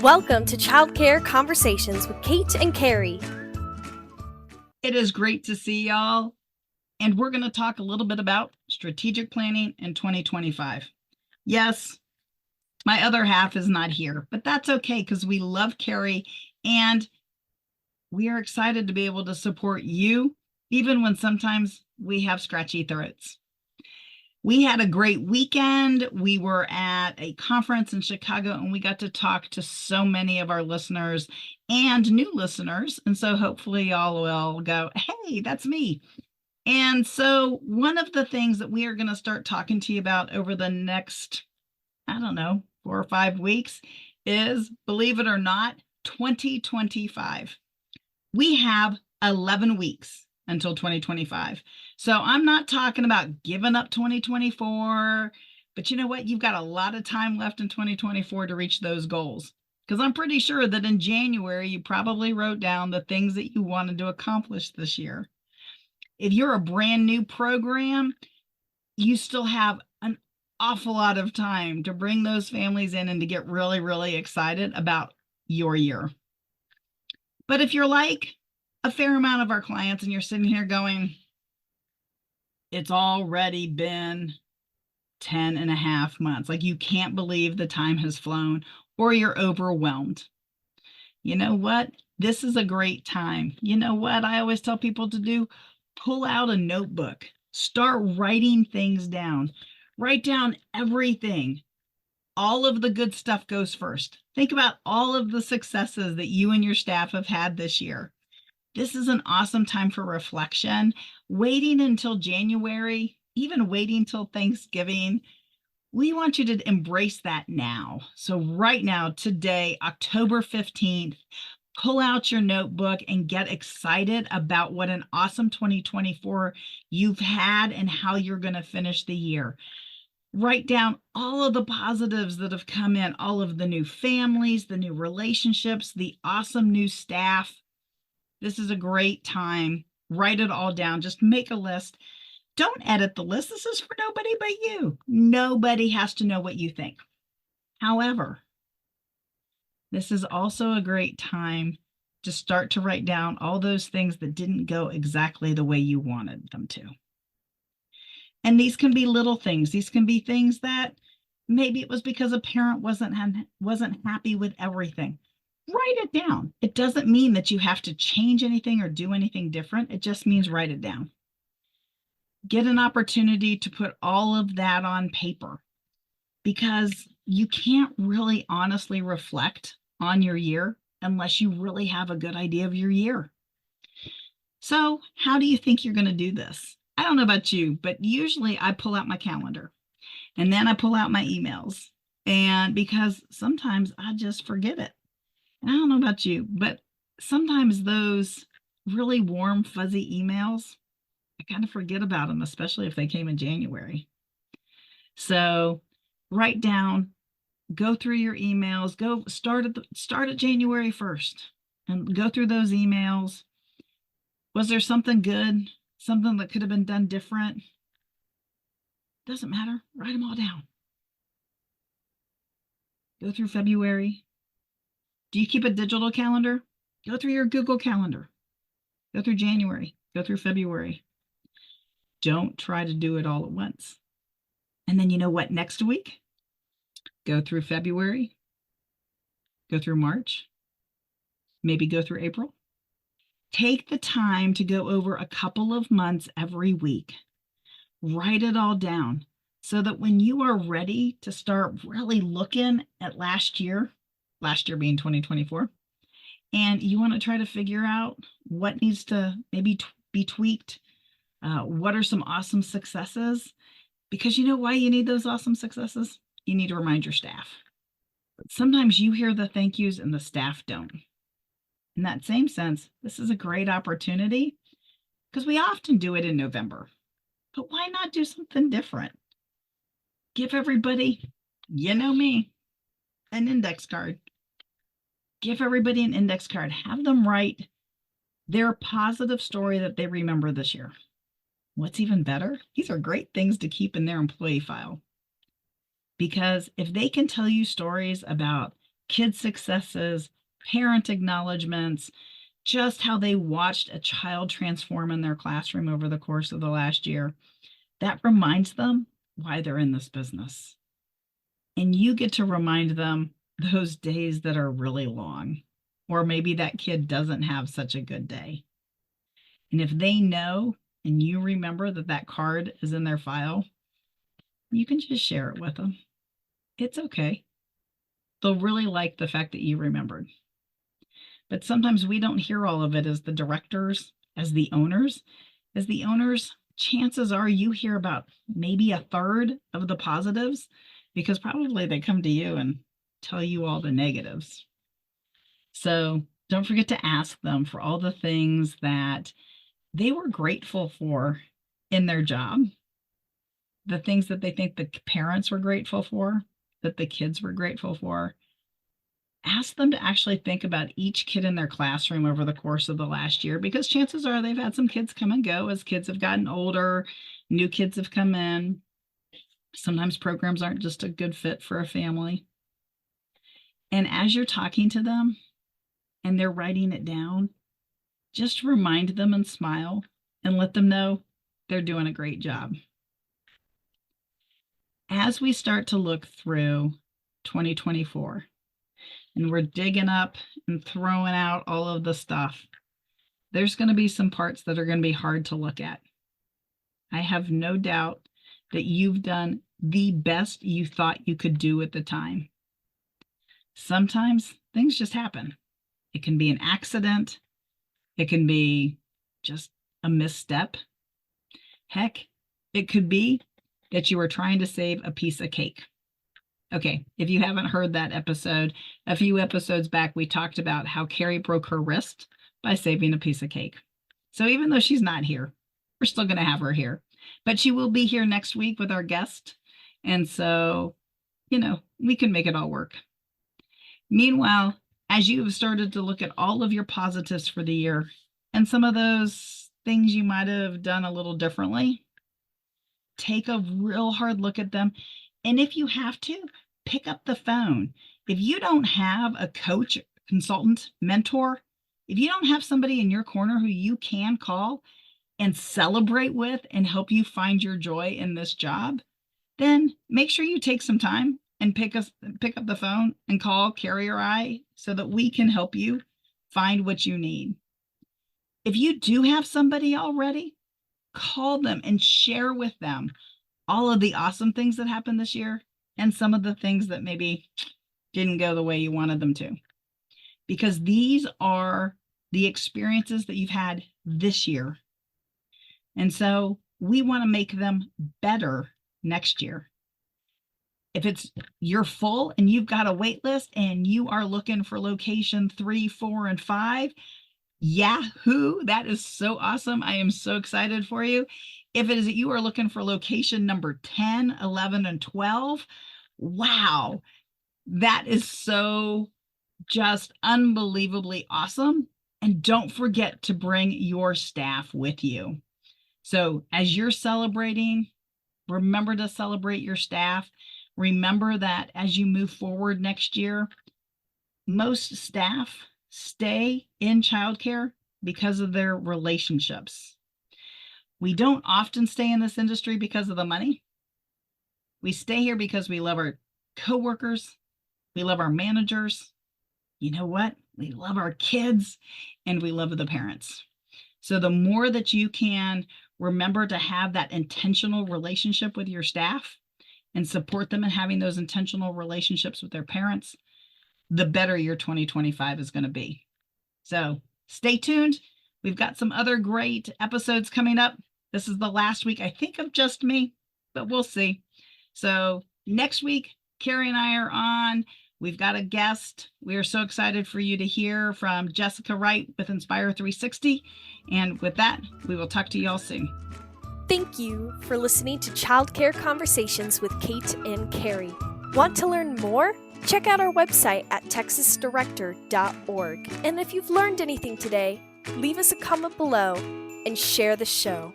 Welcome to Childcare Conversations with Kate and Carrie. It is great to see y'all, and we're going to talk a little bit about strategic planning in 2025. Yes, my other half is not here, but that's okay because we love Carrie and we are excited to be able to support you, even when sometimes we have scratchy throats. We had a great weekend. We were at a conference in Chicago and we got to talk to so many of our listeners and new listeners. And so hopefully y'all will go, hey, that's me. And so one of the things that we are going to start talking to you about over the next, 4 or 5 weeks is, believe it or not, 2025. We have 11 weeks until 2025. So I'm not talking about giving up 2024, but you know what? You've got a lot of time left in 2024 to reach those goals. Because I'm pretty sure that in January, you probably wrote down the things that you wanted to accomplish this year. If you're a brand new program, you still have an awful lot of time to bring those families in and to get really, really excited about your year. But if you're like a fair amount of our clients and you're sitting here going, it's already been 10 and a half months, like you can't believe the time has flown, or you're overwhelmed. You know what? This is a great time. You know what I always tell people to do? Pull out a notebook, start writing things down, write down everything. All of the good stuff goes first. Think about all of the successes that you and your staff have had this year. This is an awesome time for reflection. Waiting until January, even waiting till Thanksgiving, we want you to embrace that now. So right now, today, October 15th, pull out your notebook and get excited about what an awesome 2024 you've had and how you're going to finish the year. Write down all of the positives that have come in, all of the new families, the new relationships, the awesome new staff. This is a great time. Write it all down. Just make a list. Don't edit the list. This is for nobody but you. Nobody has to know what you think. However, this is also a great time to start to write down all those things that didn't go exactly the way you wanted them to. And these can be little things. These can be things that maybe it was because a parent wasn't happy with everything. Write it down. It doesn't mean that you have to change anything or do anything different. It just means write it down. Get an opportunity to put all of that on paper, because you can't really honestly reflect on your year unless you really have a good idea of your year. So how do you think you're going to do this? I don't know about you, but usually I pull out my calendar and then I pull out my emails, and because sometimes I just forget it. And I don't know about you, but sometimes those really warm, fuzzy emails, I kind of forget about them, especially if they came in January. So write down, go through your emails, go start at January 1st and go through those emails. Was there something good? Something that could have been done different? Doesn't matter. Write them all down. Go through February. Do you keep a digital calendar? Go through your Google Calendar. Go through January. Go through February. Don't try to do it all at once. And then you know what? Next week, go through February. Go through March. Maybe go through April. Take the time to go over a couple of months every week. Write it all down so that when you are ready to start really looking at last year being 2024, and you want to try to figure out what needs to maybe be tweaked, what are some awesome successes, because you know why you need those awesome successes? You need to remind your staff. But sometimes you hear the thank yous and the staff don't. In that same sense, this is a great opportunity because we often do it in November. But why not do something different? Give everybody, you know me, an index card. Give everybody an index card. Have them write their positive story that they remember this year. What's even better? These are great things to keep in their employee file. Because if they can tell you stories about kid successes, parent acknowledgments, just how they watched a child transform in their classroom over the course of the last year. That reminds them why they're in this business. And you get to remind them those days that are really long, or maybe that kid doesn't have such a good day. And if they know and you remember that that card is in their file, you can just share it with them. It's okay. They'll really like the fact that you remembered. But sometimes we don't hear all of it as the directors, as the owners. As the owners, chances are you hear about maybe a third of the positives, because probably they come to you and tell you all the negatives. So don't forget to ask them for all the things that they were grateful for in their job, the things that they think the parents were grateful for, that the kids were grateful for. Ask them to actually think about each kid in their classroom over the course of the last year, because chances are they've had some kids come and go as kids have gotten older, new kids have come in. Sometimes programs aren't just a good fit for a family. And as you're talking to them and they're writing it down, just remind them and smile and let them know they're doing a great job. As we start to look through 2024, and we're digging up and throwing out all of the stuff, there's going to be some parts that are going to be hard to look at. I have no doubt that you've done the best you thought you could do at the time. Sometimes things just happen. It can be an accident. It can be just a misstep. Heck, it could be that you were trying to save a piece of cake. Okay, if you haven't heard that episode, a few episodes back, we talked about how Carrie broke her wrist by saving a piece of cake. So even though she's not here, we're still going to have her here. But she will be here next week with our guest. And so, we can make it all work. Meanwhile, as you have started to look at all of your positives for the year and some of those things you might have done a little differently, take a real hard look at them. And if you have to, pick up the phone. If you don't have a coach, consultant, mentor, if you don't have somebody in your corner who you can call and celebrate with and help you find your joy in this job, then make sure you take some time and pick up the phone and call Carrie or I so that we can help you find what you need. If you do have somebody already, call them and share with them all of the awesome things that happened this year and some of the things that maybe didn't go the way you wanted them to. Because these are the experiences that you've had this year. And so we want to make them better next year. If it's you're full and you've got a wait list and you are looking for location 3, 4, and 5, yahoo, that is so awesome. I am so excited for you. If it is that you are looking for location number 10, 11, and 12, wow, that is so just unbelievably awesome. And don't forget to bring your staff with you. So as you're celebrating, remember to celebrate your staff. Remember that as you move forward next year, most staff stay in childcare because of their relationships. We don't often stay in this industry because of the money. We stay here because we love our coworkers, we love our managers. You know what? We love our kids and we love the parents. So the more that you can remember to have that intentional relationship with your staff and support them in having those intentional relationships with their parents, the better your 2025 is going to be. So stay tuned. We've got some other great episodes coming up. This is the last week, I think, of just me, but we'll see. So next week, Carrie and I are on. We've got a guest. We are so excited for you to hear from Jessica Wright with Inspire 360. And with that, we will talk to you all soon. Thank you for listening to Childcare Conversations with Kate and Carrie. Want to learn more? Check out our website at texasdirector.org. And if you've learned anything today, leave us a comment below and share the show.